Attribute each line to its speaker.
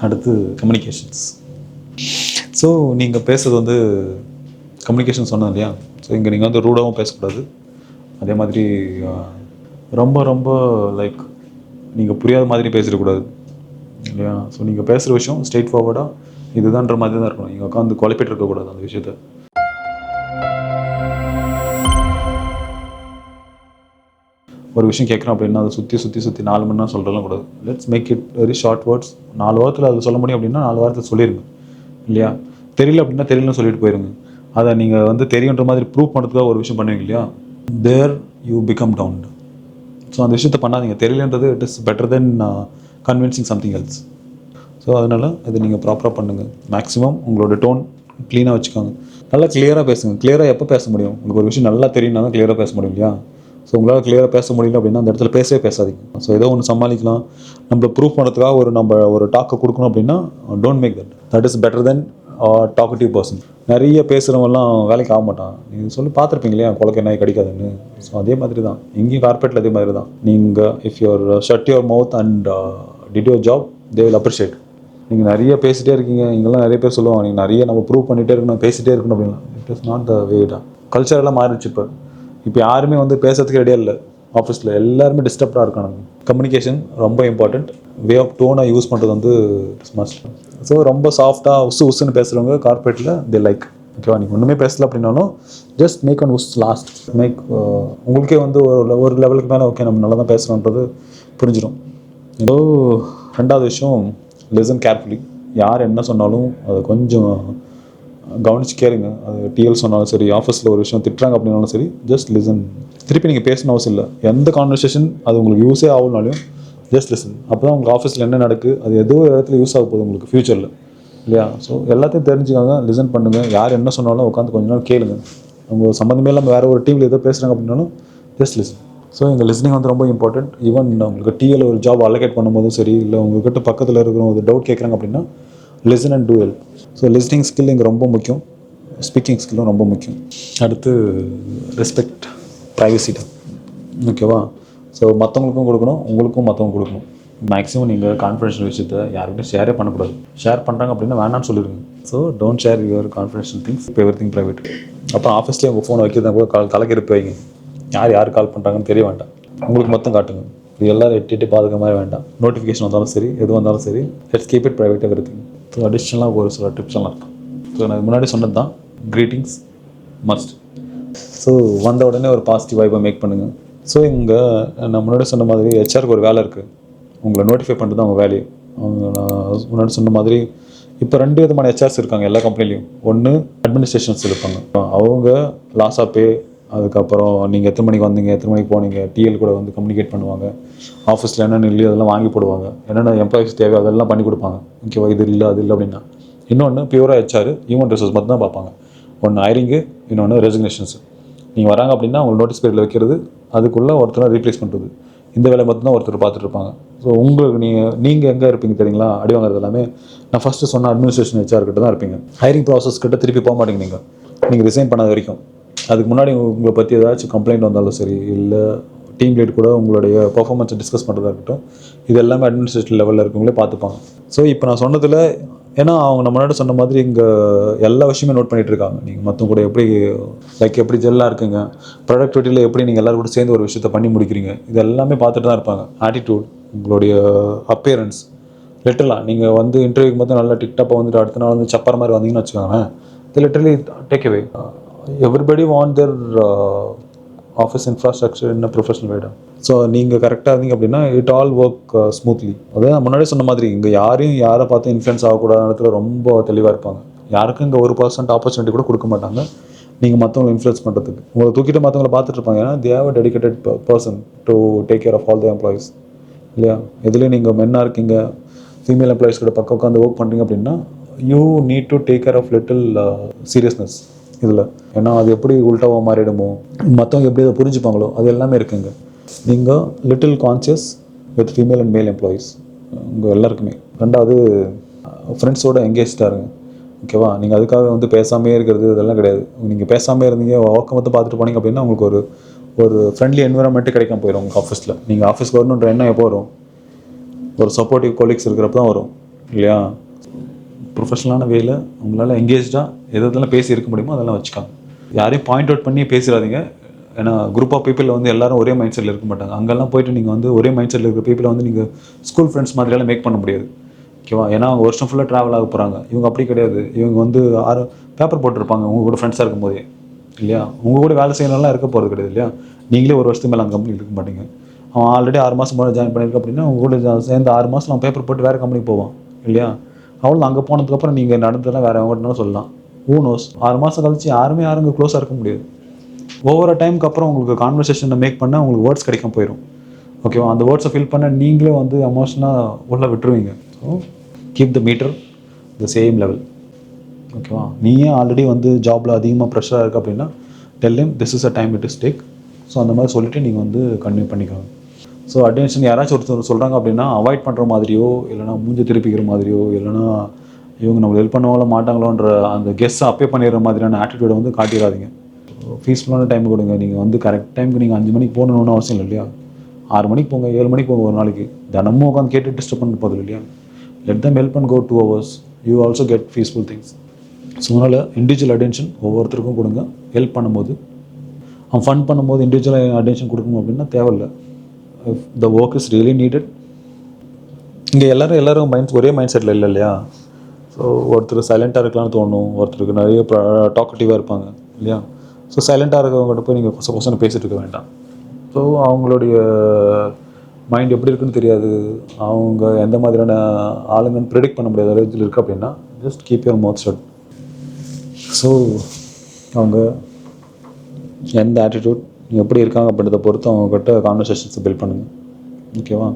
Speaker 1: அடுத்து communications. So நீங்கள் பேசுகிறது வந்து கம்யூனிகேஷன் சொன்னோம் இல்லையா? ஸோ இங்கே நீங்கள் வந்து ரூடாகவும் பேசக்கூடாது. அதே மாதிரி ரொம்ப ரொம்ப லைக் நீங்கள் புரியாத மாதிரி பேசிடக்கூடாது இல்லையா? ஸோ நீங்கள் பேசுகிற விஷயம் ஸ்ட்ரெயிட் ஃபார்வர்டாக இதுதான்ற மாதிரி தான் இருக்கணும். நீங்கள் உட்காந்து குழப்பிட்டு இருக்கக்கூடாது அந்த விஷயத்தை. ஒரு விஷயம் கேட்குறோம் அப்படின்னா அதை சுற்றி 4 மணி நேரம் சொல்கிறலாம் கூடாது. Let's make it very short words. 4 வாரத்தில் அது சொல்ல முடியும் அப்படின்னா 4 வாரத்தில் சொல்லிடுங்க இல்லையா? தெரியல அப்படின்னா தெரியலன்னு சொல்லிட்டு போயிருங்க. அதை நீங்கள் வந்து தெரியுன்ற மாதிரி ப்ரூவ் பண்ணுறதுக்காக ஒரு விஷயம் பண்ணுவீங்க இல்லையா? தேர் யூ பிகம் டவுன்ட். ஸோ அந்த விஷயத்தை பண்ணாதீங்க. தெரியலன்றது it is better than convincing something else. So அதனால் இது நீங்கள் ப்ராப்பராக பண்ணுங்கள். மேக்ஸிமம் உங்களோட டோன் க்ளீனாக வச்சுக்கோங்க. நல்லா கிளியராக பேசுங்க. கிளியராக எப்போ பேச முடியும்? உங்களுக்கு ஒரு விஷயம் நல்லா தெரியும்னா தான் கிளியராக பேச முடியும் இல்லையா? ஸோ உங்களால் கிளியராக பேச முடியல அப்படின்னா அந்த இடத்துல பேசாதீங்க. ஸோ ஏதோ ஒன்று சமாளிக்கலாம். நம்மளை ப்ரூவ் பண்ணுறதுக்காக நம்ம ஒரு டாக்கை கொடுக்கணும் அப்படின்னா don't make that is better than talkative person. நிறைய பேசுகிறவங்கலாம் வேலைக்கு ஆக மாட்டான். நீங்கள் சொல்லி பார்த்துருப்பீங்க இல்லையா, குழக்க நாய் கடிக்காதுன்னு. ஸோ அதே மாதிரி தான் இங்கேயும் கார்பரேட்டில் அதே மாதிரி தான். நீங்கள் if you're shut your mouth and did your job, they will appreciate. நீங்கள் நிறைய பேசிகிட்டே இருக்கீங்க. இங்கெல்லாம் நிறைய பேர் சொல்லுவாங்க நீங்கள் நிறைய நம்ம ப்ரூவ் பண்ணிகிட்டே இருக்கணும், பேசிகிட்டே இருக்கணும் அப்படின்னா இட் இஸ் நாட் த வேடா. கல்ச்சரெல்லாம் மாறிடுச்சு. இப்போ யாருமே வந்து பேசுறதுக்கு ரெடியாக இல்லை. ஆஃபீஸில் எல்லாருமே டிஸ்டர்ப்டாக இருக்கானுங்க. கம்யூனிகேஷன் ரொம்ப இம்பார்ட்டண்ட். வே ஆஃப் டோனை யூஸ் பண்ணுறது வந்து மஸ்ட். ஸோ ரொம்ப சாஃப்டாக உஸ்ஸுன்னு பேசுகிறவங்க கார்பரேட்டில் தே லைக். ஓகேவா? நீங்கள் ஒன்றுமே பேசல அப்படின்னாலும் just make and us last make. உங்களுக்கே வந்து ஒரு லெவலுக்கு மேலே ஓகே நம்ம நல்லா தான் பேசுகிறோன்றது புரிஞ்சிடும். ஸோ 2வது விஷயம், லிசன் கேர்ஃபுல்லி. யார் என்ன சொன்னாலும் அதை கொஞ்சம் கவனிச்சு கேளுங்க. அது டிஎல் சொன்னாலும் சரி, ஆஃபீஸில் ஒரு விஷயம் திட்டுறாங்க அப்படின்னாலும் சரி, ஜஸ்ட் லிசன். திருப்பி நீங்கள் பேசணும் அவசியம் இல்லை. எந்த கான்வர்சேஷன் அது உங்களுக்கு யூஸே ஆகுனாலையும் ஜஸ்ட் லிசன். அப்போ தான் உங்கள் ஆஃபீஸில் என்ன நடக்குது அது ஏதோ ஒரு இடத்துல யூஸ் ஆக போகுது உங்களுக்கு ஃப்யூச்சரில் இல்லையா? ஸோ எல்லாத்தையும் தெரிஞ்சுக்காங்க, லிசன் பண்ணுங்கள். யார் என்ன சொன்னாலும் உட்காந்து கொஞ்ச நாள் கேளுங்க. உங்கள் சம்மந்தமே இல்லாமல் வேறு ஒரு டீமில் ஏதோ பேசுகிறாங்க அப்படின்னாலும் ஜஸ்ட் லிசன். ஸோ எங்கள் லிசனிங் வந்து ரொம்ப இம்பார்ட்டண்ட். ஈவன் உங்களுக்கு டிஎல் ஒரு ஜாப் அலோகேட் பண்ணும்போதும் சரி, இல்லை உங்கள்கிட்ட பக்கத்தில் இருக்கிற ஒரு டவுட் கேட்குறாங்க அப்படின்னா listen and do help. So listening skill இங்கே ரொம்ப முக்கியம். ஸ்பீக்கிங் ஸ்கில்லும் ரொம்ப முக்கியம். அடுத்து ரெஸ்பெக்ட், ப்ரைவசி டைம். ஓகேவா? ஸோ மற்றவங்களுக்கும் கொடுக்கணும், உங்களுக்கும் மற்றவங்க கொடுக்கணும். மேக்ஸிமம் நீங்கள் கான்ஃபிடென்ஷியல் விஷயத்தை யாருக்கிட்டும் ஷேரே பண்ணக்கூடாது. ஷேர் பண்ணுறாங்க அப்படின்னா வேணான்னு சொல்லிடுங்க. So don't share your confidential things. இப்போ எவ்ரி திங் ப்ரைவேட். அப்புறம் ஆஃபீஸ்லேயே உங்கள் ஃபோனை வைக்கிறதா கூட தலைக்கெடுப்பு வைங்க. யார் கால் பண்ணுறாங்கன்னு தெரிய வேண்டாம். உங்களுக்கு மொத்தம் காட்டுங்க. இது எல்லோரும் எட்டு பாதுகாக்க மாதிரி வேண்டாம். நோட்டிஃபிகேஷன் வந்தாலும் சரி, எது வந்தாலும் சரி, let's keep it private every thing. So அடிஷ்னலாக ஒரு சில டிப்ஸ்லாம் இருக்கும். ஸோ நான் முன்னாடி சொன்னது தான், க்ரீட்டிங்ஸ் மஸ்ட். ஸோ வந்த உடனே ஒரு பாசிட்டிவ் வைப்பை மேக் பண்ணுங்கள். ஸோ இங்கே நான் முன்னாடி சொன்ன மாதிரி ஹெச்ஆருக்கு ஒரு வேலை இருக்குது. உங்களை நோட்டிஃபை பண்ணுறது அவங்க வேலையை. அவங்க நான் முன்னாடி சொன்ன மாதிரி இப்போ 2 விதமான ஹெச்ஆர்ஸ் இருக்காங்க எல்லா கம்பெனிலையும். ஒன்று அட்மினிஸ்ட்ரேஷன்ஸ் இருப்பாங்க. அவங்க லாஸ் ஆஃப் பே, அதுக்கப்புறம் நீங்கள் எத்தனை மணிக்கு வந்தீங்க, எத்தனை மணிக்கு போனீங்க, டிஎல் கூட வந்து கம்யூனிகேட் பண்ணுவாங்க. ஆஃபீஸில் என்னென்ன இல்லையோ அதெல்லாம் வாங்கி போடுவாங்க. என்னென்ன எம்ப்ளாயிஸ் தேவை அதெல்லாம் பண்ணி கொடுப்பாங்க. ஓகேவா? இது இல்லை அது இல்லை அப்படின்னா. இன்னொன்று பியூராக ஹெச்ஆர், ஹியூமன் ரிசோர்ஸ் மட்டும் தான் பார்ப்பாங்க. ஒன்று ஹைரிங்கு, இன்னொன்று ரெசிக்னேஷன்ஸ். நீங்கள் வராங்க அப்படின்னா அவங்க நோட்டீஸ் பீரியடில் வைக்கிறது, அதுக்குள்ளே ஒருத்தரை ரீப்ளேஸ் பண்ணுறது. இந்த வேலை மட்டும்தான் ஒருத்தர் பார்த்துட்டு இருப்பாங்க. ஸோ உங்களுக்கு நீங்கள் எங்கே இருப்பீங்க தெரியுங்களா? அடி வாங்குறது எல்லாமே நான் ஃபஸ்ட்டு சொன்ன அட்மினிஸ்ட்ரேஷன் ஹெச்ஆர் கிட்ட தான் இருப்பீங்க. ஹைரிங் ப்ராசஸ் கிட்ட திருப்பி போக மாட்டீங்க. நீங்கள் ரிசைன் பண்ணாத வரைக்கும். அதுக்கு முன்னாடி உங்களை பற்றி ஏதாச்சும் கம்ப்ளைண்ட் வந்தாலும் சரி, இல்லை டீம் லீட் கூட உங்களுடைய பர்ஃபார்மன்ஸை டிஸ்கஸ் பண்ணுறதா இருக்கட்டும், இது எல்லாமே அட்மினிஸ்ட்ரேட்டிவ் லெவலில் இருக்கவங்களே பார்த்துப்பாங்க. ஸோ இப்போ நான் சொன்னதில் ஏன்னா அவங்க நம்ம முன்னாடி சொன்ன மாதிரி இங்கே எல்லா விஷயமே நோட் பண்ணிகிட்டு இருக்காங்க. நீங்கள் மற்றவங்க கூட எப்படி ஜெல்லாக இருக்குங்க, ப்ரொடக்டிவிட்டியில் எப்படி நீங்கள் எல்லோரும் கூட சேர்ந்து ஒரு விஷயத்தை பண்ணி முடிக்கிறீங்க, இது எல்லாமே பார்த்துட்டு தான் இருப்பாங்க. ஆட்டிடியூட், உங்களுடைய அப்பியரன்ஸ், லிட்டரலாக நீங்கள் வந்து இன்டர்வியூக்கு மட்டும் நல்லா டிக்டாப்பாக வந்துட்டு அடுத்த நாள் வந்து சப்பார மாதிரி வந்தீங்கன்னு வச்சுக்கோங்களேன், இது literally take away. Everybody want their office infrastructure in a professional வேடா. ஸோ நீங்கள் கரெக்டாக இருந்தீங்க அப்படின்னா இட் ஆல் ஒர்க் ஸ்மூத்லி. அதே நான் முன்னாடி சொன்ன மாதிரி இங்கே யாரை பார்த்து இன்ஃப்ளூயன்ஸ் ஆகக்கூடாத இடத்துல ரொம்ப தெளிவாக இருப்பாங்க. யாருக்கும் இங்கே 1% ஆப்பர்ச்சுனிட்டி கூட கொடுக்க மாட்டாங்க நீங்கள் மற்றவங்களை இன்ஃப்ளூயன்ஸ் பண்ணுறதுக்கு. உங்களை தூக்கிட்டு மற்றவங்களை பார்த்துட்டு இருப்பாங்க. ஏன்னா they have a dedicated person to take care of all the employees இல்லையா? இதுலேயும் நீங்கள் மென்னாக இருக்கீங்க, ஃபீமேல் எம்ப்ளாயிஸ் கூட பக்கம் உட்காந்து ஒர்க் பண்ணுறீங்க அப்படின்னா you need to take care of little seriousness இதில். ஏன்னா அது எப்படி உல்ட்டாவாக மாறிடுமோ, மற்றவங்க எப்படி அதை புரிஞ்சுப்பாங்களோ, அது எல்லாமே இருக்குங்க. நீங்கள் little conscious with female and மேல் எம்ப்ளாயீஸ் உங்கள் எல்லாருக்குமே. 2வது ஃப்ரெண்ட்ஸோட எங்கேஜ்டாக இருங்க. ஓகேவா? நீங்கள் அதுக்காக வந்து பேசாமே இருக்கிறது இதெல்லாம் கிடையாது. நீங்கள் பேசாமே இருந்தீங்க ஒர்க்கை மட்டும் பார்த்துட்டு போனீங்க அப்படின்னா உங்களுக்கு ஒரு ஃப்ரெண்ட்லி என்விரான்மெண்ட்டு கிடைக்காம போயிடும் உங்கள் ஆஃபீஸில். நீங்கள் ஆஃபீஸ்க்கு வரணுன்ற எண்ணம் எப்போ வரும்? ஒரு சப்போர்ட்டிவ் கொலீக்ஸ் இருக்கிறப்ப தான் வரும். இல்லையா? ப்ரொஃபஷனலான வேல உங்களால் எங்கேஜ்டாக எதெல்லாம் பேசி இருக்க முடியுமோ அதெல்லாம் வச்சுக்காங்க. யாரையும் பாயிண்ட் அவுட் பண்ணி பேசிடாதீங்க. ஏன்னா குரூப் ஆஃப் பீப்பிள் வந்து எல்லாரும் ஒரே மைண்ட் செட்டில் இருக்க மாட்டாங்க. அங்கெல்லாம் போய்ட்டு நீங்கள் வந்து ஒரே மைண்ட் செட்டில் இருக்கிற பீப்பிளை வந்து நீங்கள் ஸ்கூல் ஃப்ரெண்ட்ஸ் மாதிரியெல்லாம் மேக் பண்ண முடியாது. ஓகேவா? ஏன்னா அவங்க வருஷம் ஃபுல்லாக ட்ராவல் ஆக போகிறாங்க. இவங்க அப்படி கிடையாது. இவங்க வந்து பேப்பர் போட்டிருப்பாங்க உங்கள் கூட ஃப்ரெண்ட்ஸாக இருக்கும்போதே, இல்லையா? உங்கள் கூட வேலை செய்யணும்லாம் இருக்க போகிறது கிடையாது, இல்லையா? நீங்களே ஒரு வருஷத்துக்கு மேலே அந்த கம்பெனியில் இருக்க மாட்டீங்க. அவன் ஆல்ரெடி 6 மாதம் முன்னாடி ஜாயின் பண்ணியிருக்க அப்படின்னா உங்க கூட சேர்ந்து 6 மாதம் அவன் பேப்பர் போட்டு வேறு கம்பெனிக்கு போவான், இல்லையா? அவ்வளோ அங்கே போனதுக்கப்புறம் நீங்கள் நடந்ததெல்லாம் வேறு அவங்ககிட்டனாலும் சொல்லலாம். Who knows? 6 மாதம் கழிச்சு யாருங்க க்ளோஸாக இருக்க முடியாது. ஒவ்வொரு டைமுக்கு அப்புறம் உங்களுக்கு கான்வர்சேஷனை மேக் பண்ண உங்களுக்கு வேர்ட்ஸ் கிடைக்காம போயிடும். ஓகேவா? அந்த வேர்ட்ஸை ஃபில் பண்ண நீங்களே வந்து எமோஷனாக உள்ள விட்டுருவீங்க. So keep the meter the same level. ஓகேவா? நீயே ஆல்ரெடி வந்து ஜாபில் அதிகமாக ப்ரெஷராக இருக்குது அப்படின்னா tell him this is a time it is take. So அந்த மாதிரி சொல்லிவிட்டு நீங்கள் வந்து கன்டினியூ பண்ணிக்கோங்க. ஸோ அட்டென்ஷன் யாராச்சும் ஒருத்தர் சொல்கிறாங்க அப்படின்னா அவாய்ட் பண்ணுற மாதிரியோ, இல்லைனா மூஞ்சி திருப்பிக்கிற மாதிரியோ, இல்லைனா இவங்க நம்ம ஹெல்ப் பண்ணுவாங்களோ மாட்டாங்களோன்ற அந்த கெஸ்ஸை அப்பே பண்ணிடுற மாதிரியான ஆட்டிடியூடை வந்து காட்டிடாதீங்க. பீஸ்ஃபுல்லான டைம் கொடுங்க. நீங்கள் வந்து கரெக்ட் டைமுக்கு நீங்கள் 5 மணிக்கு போகணுன்னு அவசியம் இல்லை, இல்லையா? 6 மணிக்கு போங்க, 7 மணிக்கு போங்க. ஒரு நாளைக்கு தினமும் உட்காந்து கேட்டு டிஸ்டர்ப் பண்ண போதில்லை, இல்லையா? Let them help and go 2 hours. You also get peaceful things. So அதனால் இண்டிவிஜுவல் அட்டென்ஷன் ஒவ்வொருத்தருக்கும் கொடுங்க. ஹெல்ப் பண்ணும்போது அவன் ஃபன் பண்ணும்போது இண்டிவிஜுவல் அட்டென்ஷன் கொடுக்கணும் அப்படின்னா தேவையில்லை. The work is really needed. இங்கே எல்லோரும் ஒரே மைண்ட் செட்டில் இல்லை, இல்லையா? ஸோ ஒருத்தர் சைலண்ட்டாக இருக்கலாம்னு தோணும், ஒருத்தருக்கு நிறைய டாக்கட்டிவாக இருப்பாங்க, இல்லையா? ஸோ சைலண்ட்டாக இருக்கவங்ககிட்ட போய் நீங்கள் கொசன்னு பேசிகிட்டு இருக்க வேண்டாம். ஸோ அவங்களுடைய மைண்ட் எப்படி இருக்குன்னு தெரியாது, அவங்க எந்த மாதிரியான ஆளுங்கன்னு ப்ரெடிக்ட் பண்ண முடியாத ரேஞ்சில் இருக்குது அப்படின்னா just keep your mouth shut. So அவங்க எந்த ஆட்டிடியூட் எப்படி இருக்காங்க அப்படின்றத பொறுத்து அவங்கக்கிட்ட கான்வர்சேஷன்ஸை பில்ட் பண்ணுங்கள். ஓகேவா?